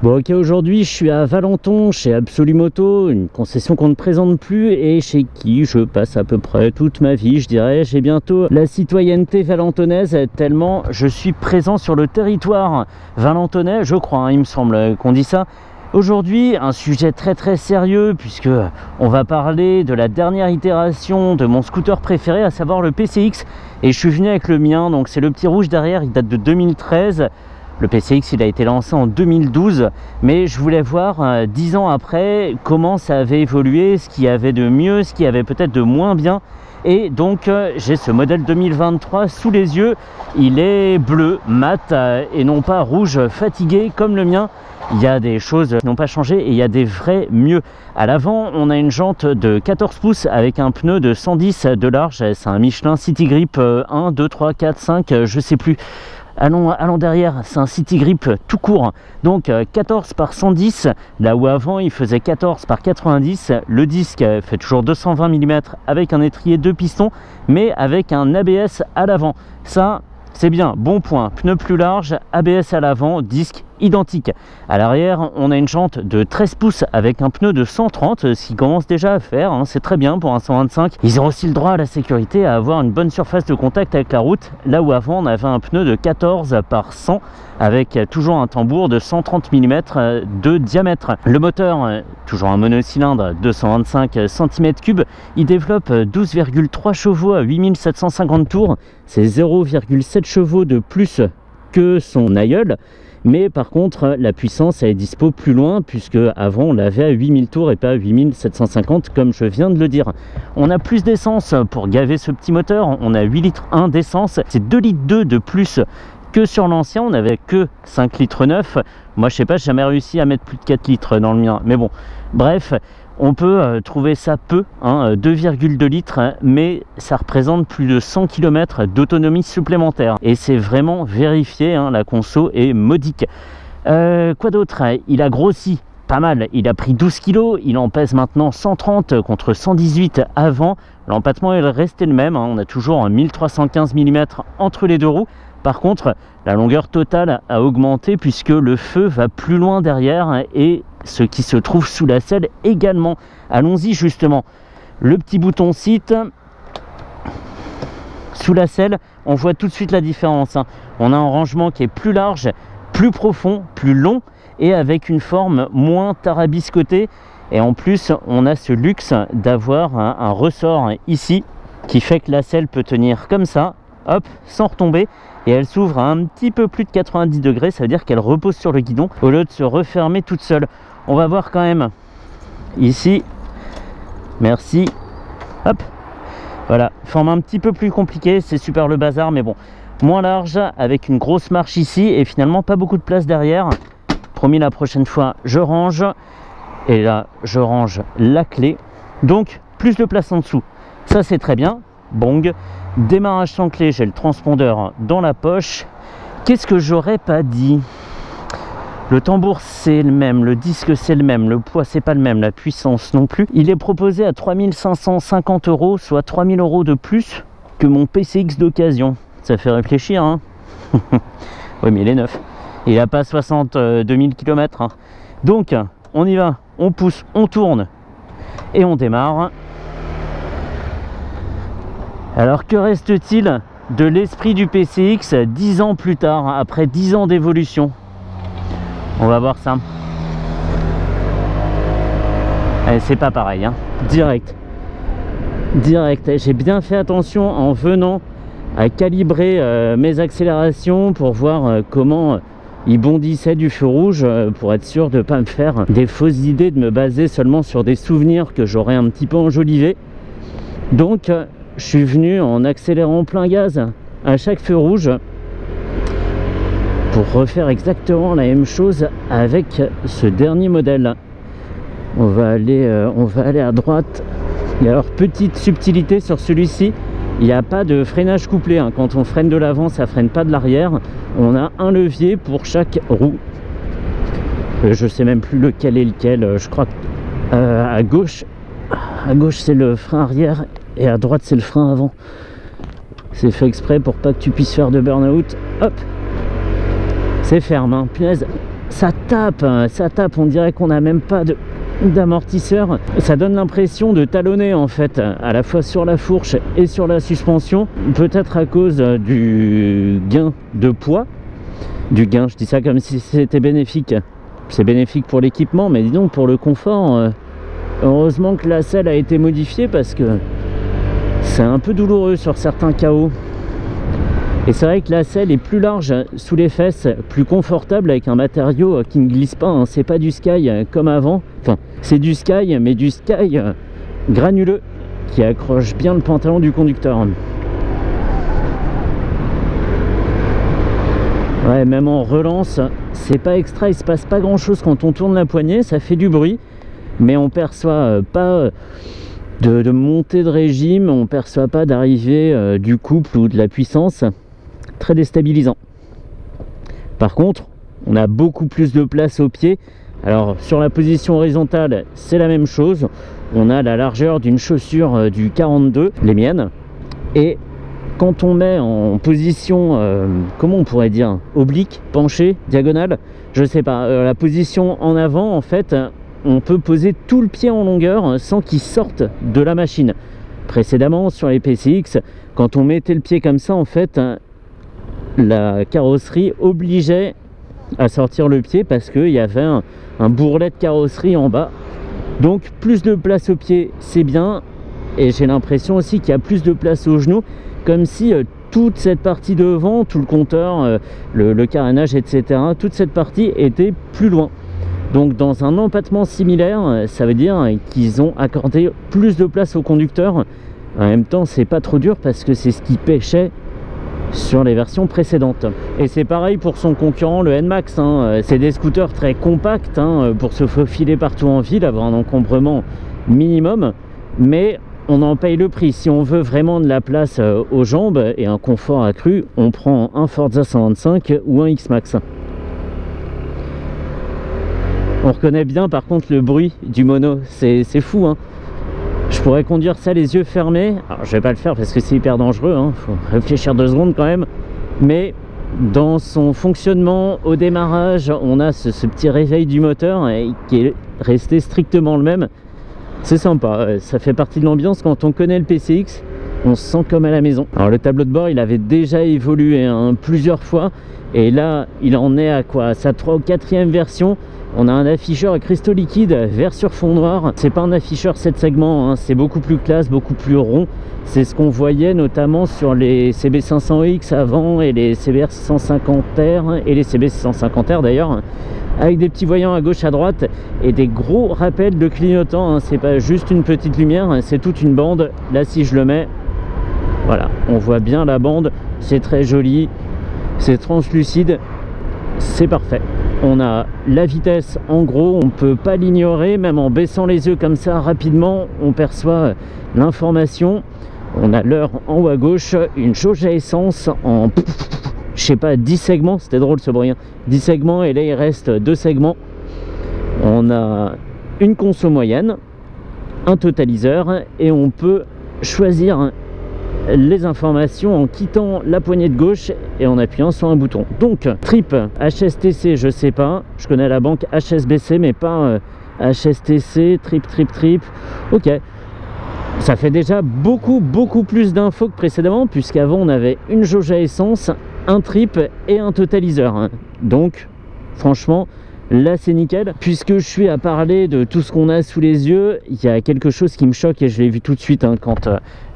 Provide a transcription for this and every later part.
Bon ok, aujourd'hui je suis à Valenton chez Absolumoto, une concession qu'on ne présente plus et chez qui je passe à peu près toute ma vie, je dirais. J'ai bientôt la citoyenneté valentonaise tellement je suis présent sur le territoire valentonnais, je crois, hein, il me semble qu'on dit ça. Aujourd'hui, un sujet très sérieux puisque on va parler de la dernière itération de mon scooter préféré, à savoir le PCX. Et je suis venu avec le mien, donc c'est le petit rouge derrière, il date de 2013. Le PCX, il a été lancé en 2012, mais je voulais voir 10 ans après comment ça avait évolué, ce qu'il y avait de mieux, ce qu'il y avait peut-être de moins bien. Et donc j'ai ce modèle 2023 sous les yeux. Il est bleu mat et non pas rouge fatigué comme le mien. Il y a des choses qui n'ont pas changé et il y a des vrais mieux. À l'avant, on a une jante de 14 pouces avec un pneu de 110 de large. C'est un Michelin City Grip 1, 2, 3, 4, 5, je sais plus. Allons derrière, c'est un City Grip tout court, donc 14 par 110, là où avant il faisait 14 par 90. Le disque fait toujours 220 mm avec un étrier 2 pistons, mais avec un ABS à l'avant. Ça, c'est bien, bon point. Pneu plus large, ABS à l'avant, disque identique. À l'arrière, on a une jante de 13 pouces avec un pneu de 130, ce qui commence déjà à faire, hein, c'est très bien pour un 125. Ils ont aussi le droit à la sécurité, à avoir une bonne surface de contact avec la route, là où avant on avait un pneu de 14 par 100 avec toujours un tambour de 130 mm de diamètre. Le moteur, toujours un monocylindre 225 cm3, il développe 12,3 chevaux à 8750 tours, c'est 0,7 chevaux de plus que son aïeul. Mais par contre, la puissance elle est dispo plus loin, puisque avant on l'avait à 8000 tours et pas à 8750 comme je viens de le dire. On a plus d'essence pour gaver ce petit moteur, on a 8 litres 1 d'essence, c'est 2 litres 2 de plus que sur l'ancien, on n'avait que 5 litres 9. Moi je sais pas, j'ai jamais réussi à mettre plus de 4 litres dans le mien, mais bon, bref. On peut trouver ça peu, hein, 2,2 litres, mais ça représente plus de 100 km d'autonomie supplémentaire. Et c'est vraiment vérifié, hein, la conso est modique. Quoi d'autre? Il a grossi pas mal, il a pris 12 kg, il en pèse maintenant 130 contre 118 avant. L'empattement est resté le même, hein, on a toujours 1315 mm entre les deux roues. Par contre, la longueur totale a augmenté puisque le feu va plus loin derrière et ce qui se trouve sous la selle également. Allons-y justement. Le petit bouton site sous la selle, on voit tout de suite la différence, hein. On a un rangement qui est plus large, plus profond, plus long et avec une forme moins tarabiscotée. Et en plus, on a ce luxe d'avoir un ressort ici qui fait que la selle peut tenir comme ça, hop, sans retomber. Et elle s'ouvre à un petit peu plus de 90 degrés, ça veut dire qu'elle repose sur le guidon au lieu de se refermer toute seule. On va voir quand même ici, merci, hop, voilà, forme un petit peu plus compliquée, c'est super le bazar, mais bon, moins large, avec une grosse marche ici et finalement pas beaucoup de place derrière. Promis, la prochaine fois je range, et là je range la clé, donc plus de place en dessous, ça c'est très bien. Bong, démarrage sans clé, j'ai le transpondeur dans la poche. Qu'est-ce que j'aurais pas dit? Le tambour c'est le même, le disque c'est le même, le poids c'est pas le même, la puissance non plus. Il est proposé à 3550 €, soit 3000 € de plus que mon PCX d'occasion. Ça fait réfléchir, hein. Oui, mais il est neuf, il a pas 62 000 km, hein. Donc on y va, on pousse, on tourne et on démarre. Alors que reste-t-il de l'esprit du PCX 10 ans plus tard, après 10 ans d'évolution? On va voir ça. C'est pas pareil, hein. Direct. J'ai bien fait attention en venant à calibrer mes accélérations pour voir comment il bondissait du feu rouge, pour être sûr de ne pas me faire des fausses idées, de me baser seulement sur des souvenirs que j'aurais un petit peu enjolivés. Donc je suis venu en accélérant plein gaz à chaque feu rouge pour refaire exactement la même chose avec ce dernier modèle. On va aller à droite. Et alors, petite subtilité sur celui-ci, il n'y a pas de freinage couplé, hein. Quand on freine de l'avant, ça freine pas de l'arrière. On a un levier pour chaque roue. Je sais même plus lequel est lequel. Je crois que à gauche c'est le frein arrière et à droite c'est le frein avant. C'est fait exprès pour pas que tu puisses faire de burn-out. Hop, c'est ferme, hein. Punaise, ça tape, on dirait qu'on n'a même pas d'amortisseur. Ça donne l'impression de talonner en fait, à la fois sur la fourche et sur la suspension, peut-être à cause du gain de poids. Je dis ça comme si c'était bénéfique. C'est bénéfique pour l'équipement, mais dis donc pour le confort, heureusement que la selle a été modifiée parce que c'est un peu douloureux sur certains KO. Et c'est vrai que la selle est plus large sous les fesses, plus confortable avec un matériau qui ne glisse pas, hein. C'est pas du Sky comme avant, enfin c'est du Sky, mais du Sky granuleux qui accroche bien le pantalon du conducteur. Ouais, même en relance, c'est pas extra, il se passe pas grand chose quand on tourne la poignée, ça fait du bruit, mais on perçoit pas de montée de régime, on perçoit pas d'arrivée du couple ou de la puissance. Très déstabilisant. Par contre, on a beaucoup plus de place au pied. Alors sur la position horizontale, c'est la même chose. On a la largeur d'une chaussure du 42, les miennes. Et quand on met en position, comment on pourrait dire, oblique, penché, diagonale, je sais pas, la position en avant, en fait, on peut poser tout le pied en longueur sans qu'il sorte de la machine. Précédemment, sur les PCX, quand on mettait le pied comme ça, en fait, la carrosserie obligeait à sortir le pied parce qu'il y avait un bourrelet de carrosserie en bas. Donc plus de place au pied, c'est bien. Et j'ai l'impression aussi qu'il y a plus de place aux genoux, comme si toute cette partie devant, tout le compteur, le carénage, etc., toute cette partie était plus loin. Donc dans un empattement similaire, ça veut dire qu'ils ont accordé plus de place au conducteur. En même temps, c'est pas trop dur parce que c'est ce qui pêchait sur les versions précédentes. Et c'est pareil pour son concurrent, le NMAX, hein. C'est des scooters très compacts, hein, pour se faufiler partout en ville, avoir un encombrement minimum, mais on en paye le prix. Si on veut vraiment de la place aux jambes et un confort accru, on prend un Forza 125 ou un X-Max. On reconnaît bien par contre le bruit du mono, c'est fou, hein. Je pourrais conduire ça les yeux fermés. Alors je vais pas le faire parce que c'est hyper dangereux, hein. Faut réfléchir 2 secondes quand même. Mais dans son fonctionnement au démarrage, on a ce petit réveil du moteur qui est resté strictement le même. C'est sympa, ça fait partie de l'ambiance. Quand on connaît le PCX, on se sent comme à la maison. Alors le tableau de bord, il avait déjà évolué, hein, plusieurs fois. Et là, il en est à quoi? À sa 3e ou 4e version. On a un afficheur à cristaux liquides vert sur fond noir. C'est pas un afficheur 7 segments, hein, c'est beaucoup plus classe, beaucoup plus rond. C'est ce qu'on voyait notamment sur les CB500X avant et les CBR 650R et les CB 650R d'ailleurs, avec des petits voyants à gauche à droite et des gros rappels de clignotants, hein. C'est pas juste une petite lumière, c'est toute une bande. Là si je le mets, voilà, on voit bien la bande, c'est très joli, c'est translucide, c'est parfait. On a la vitesse en gros, on peut pas l'ignorer, même en baissant les yeux comme ça rapidement, on perçoit l'information. On a l'heure en haut à gauche, une jauge à essence en, je sais pas, 10 segments, c'était drôle ce bruit, hein. 10 segments et là il reste 2 segments. On a une conso moyenne, un totaliseur et on peut choisir les informations en quittant la poignée de gauche et en appuyant sur un bouton. Donc trip HSTC, je sais pas, je connais la banque HSBC mais pas HSTC, trip. Ok, ça fait déjà beaucoup plus d'infos que précédemment, puisqu'avant on avait une jauge à essence, un trip et un totaliseur, hein. Donc franchement là c'est nickel. Puisque je suis à parler de tout ce qu'on a sous les yeux, il y a quelque chose qui me choque et je l'ai vu tout de suite, hein, quand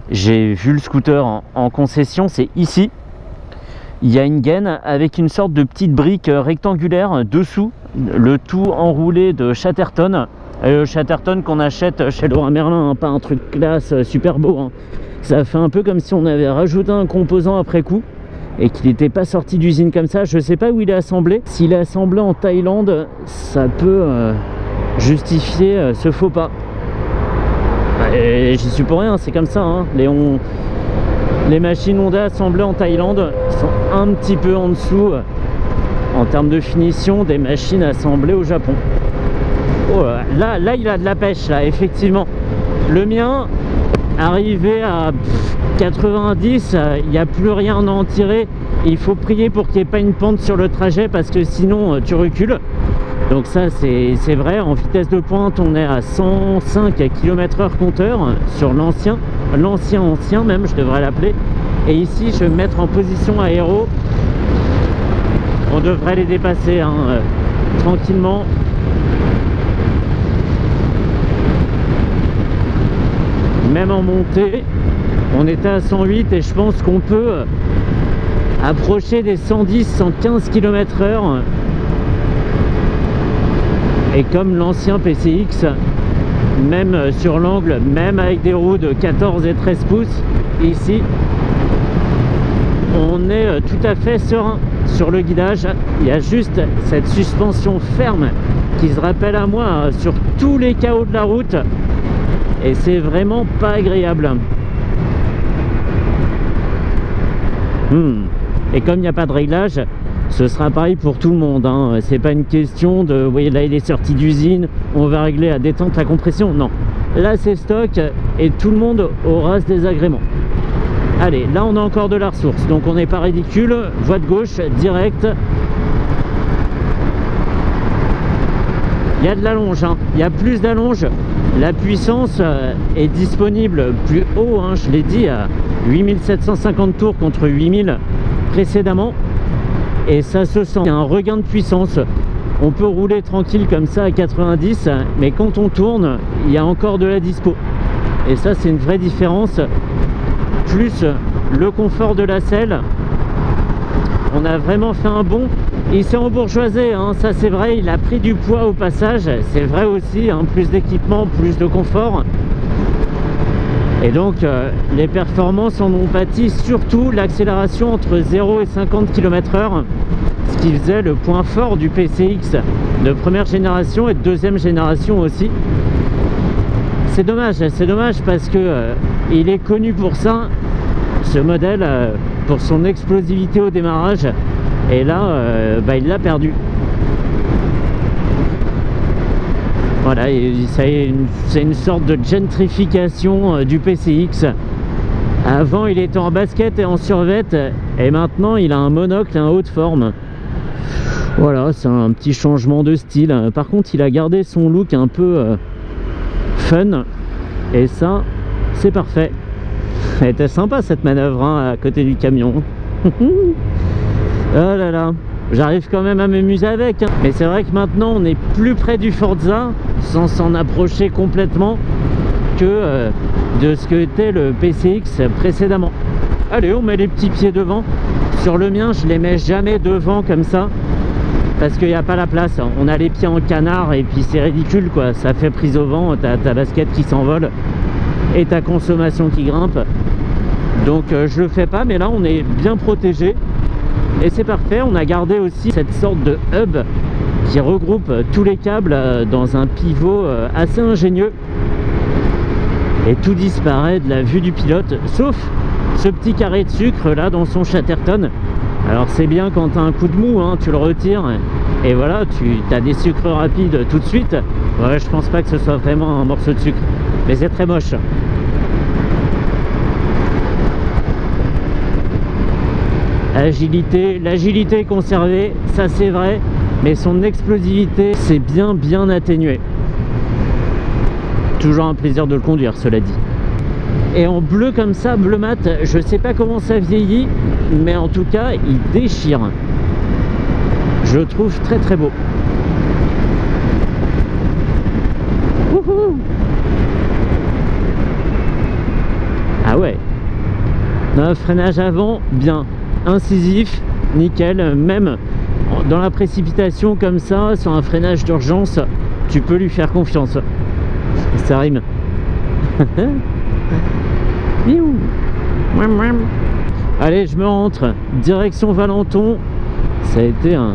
j'ai vu le scooter en concession. C'est ici, il y a une gaine avec une sorte de petite brique rectangulaire dessous, le tout enroulé de Chatterton. Chatterton qu'on achète chez Leroy Merlin, hein, pas un truc classe super beau, hein. Ça fait un peu comme si on avait rajouté un composant après coup et qu'il n'était pas sorti d'usine comme ça. Je sais pas où il est assemblé. S'il est assemblé en Thaïlande, ça peut justifier ce faux pas. Et j'y suis pour rien, c'est comme ça, hein. Les machines Honda assemblées en Thaïlande sont un petit peu en dessous en termes de finition des machines assemblées au Japon. Oh, là il a de la pêche là, effectivement. Le mien, arrivé à 90, il n'y a plus rien à en tirer. Il faut prier pour qu'il n'y ait pas une pente sur le trajet parce que sinon tu recules. Donc ça c'est vrai, en vitesse de pointe on est à 105 km/h compteur sur l'ancien même je devrais l'appeler. Et ici je vais me mettre en position aéro, on devrait les dépasser hein, tranquillement. Même en montée on était à 108 et je pense qu'on peut approcher des 110-115 km/h. Et comme l'ancien PCX, même sur l'angle, même avec des roues de 14 et 13 pouces, ici, on est tout à fait serein sur le guidage. Il y a juste cette suspension ferme qui se rappelle à moi sur tous les chaos de la route. Et c'est vraiment pas agréable. Et comme il n'y a pas de réglage, ce sera pareil pour tout le monde hein. C'est pas une question de vous voyez là il est sorti d'usine, on va régler à détente la compression. Non, là c'est stock et tout le monde aura ce désagrément. Allez, là on a encore de la ressource, donc on n'est pas ridicule. Voie de gauche direct. Il y a de l'allonge hein. Il y a plus d'allonge. La puissance est disponible plus haut hein, je l'ai dit, à 8750 tours contre 8000 précédemment. Et ça se sent, il y a un regain de puissance. On peut rouler tranquille comme ça à 90, mais quand on tourne, il y a encore de la dispo. Et ça, c'est une vraie différence. Plus le confort de la selle. On a vraiment fait un bond. Il s'est embourgeoisé, hein, ça c'est vrai, il a pris du poids au passage. C'est vrai aussi, hein, plus d'équipement, plus de confort. Et donc les performances en ont pâti, surtout l'accélération entre 0 et 50 km/h, ce qui faisait le point fort du PCX de première génération et de deuxième génération aussi. C'est dommage parce que il est connu pour ça, ce modèle, pour son explosivité au démarrage, et là il l'a perdu. Voilà, c'est une sorte de gentrification du PCX. Avant il était en basket et en survette, et maintenant il a un monocle et un haut de forme. Voilà, c'est un petit changement de style. Par contre il a gardé son look un peu fun, et ça c'est parfait. Elle était sympa cette manœuvre hein, à côté du camion. Oh là là, j'arrive quand même à m'amuser avec hein. Mais c'est vrai que maintenant on est plus près du Forza, sans s'en approcher complètement, que de ce que était le PCX précédemment. Allez, on met les petits pieds devant. Sur le mien je les mets jamais devant comme ça, parce qu'il n'y a pas la place. On a les pieds en canard et puis c'est ridicule quoi, ça fait prise au vent, ta basket qui s'envole et ta consommation qui grimpe. Donc je le fais pas, mais là on est bien protégé et c'est parfait. On a gardé aussi cette sorte de hub qui regroupe tous les câbles dans un pivot assez ingénieux, et tout disparaît de la vue du pilote sauf ce petit carré de sucre là dans son Chatterton. Alors c'est bien quand tu as un coup de mou hein, tu le retires et voilà, tu as des sucres rapides tout de suite. Ouais, je pense pas que ce soit vraiment un morceau de sucre, mais c'est très moche. L'agilité est conservée, ça c'est vrai, mais son explosivité c'est bien atténué. Toujours un plaisir de le conduire, cela dit. Et en bleu comme ça, bleu mat, je sais pas comment ça vieillit, mais en tout cas il déchire. Je le trouve très beau. Wouhou! Ah ouais. Un freinage avant, bien. Incisif, nickel. Même dans la précipitation comme ça, sur un freinage d'urgence, tu peux lui faire confiance. Ça rime. Allez, je me rentre. Direction Valenton. Ça a été un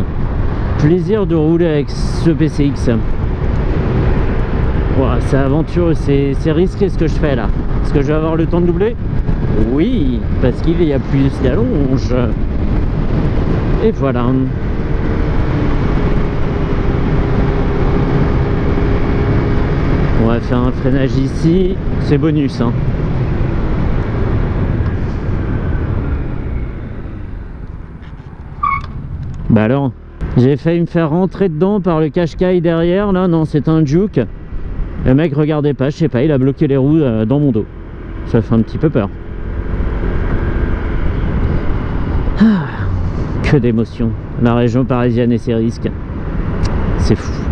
plaisir de rouler avec ce PCX. Wow, c'est aventureux, c'est risqué ce que je fais là. Est-ce que je vais avoir le temps de doubler? Oui, parce qu'il y a plus d'allonge. Et voilà. On va faire un freinage ici. C'est bonus hein. Bah alors, J'ai failli me faire rentrer dedans par le Qashqai derrière. Là, non, c'est un Juke. Le mec regardait pas, je sais pas, il a bloqué les roues dans mon dos. Ça fait un petit peu peur. Ah, que d'émotions. La région parisienne et ses risques. C'est fou.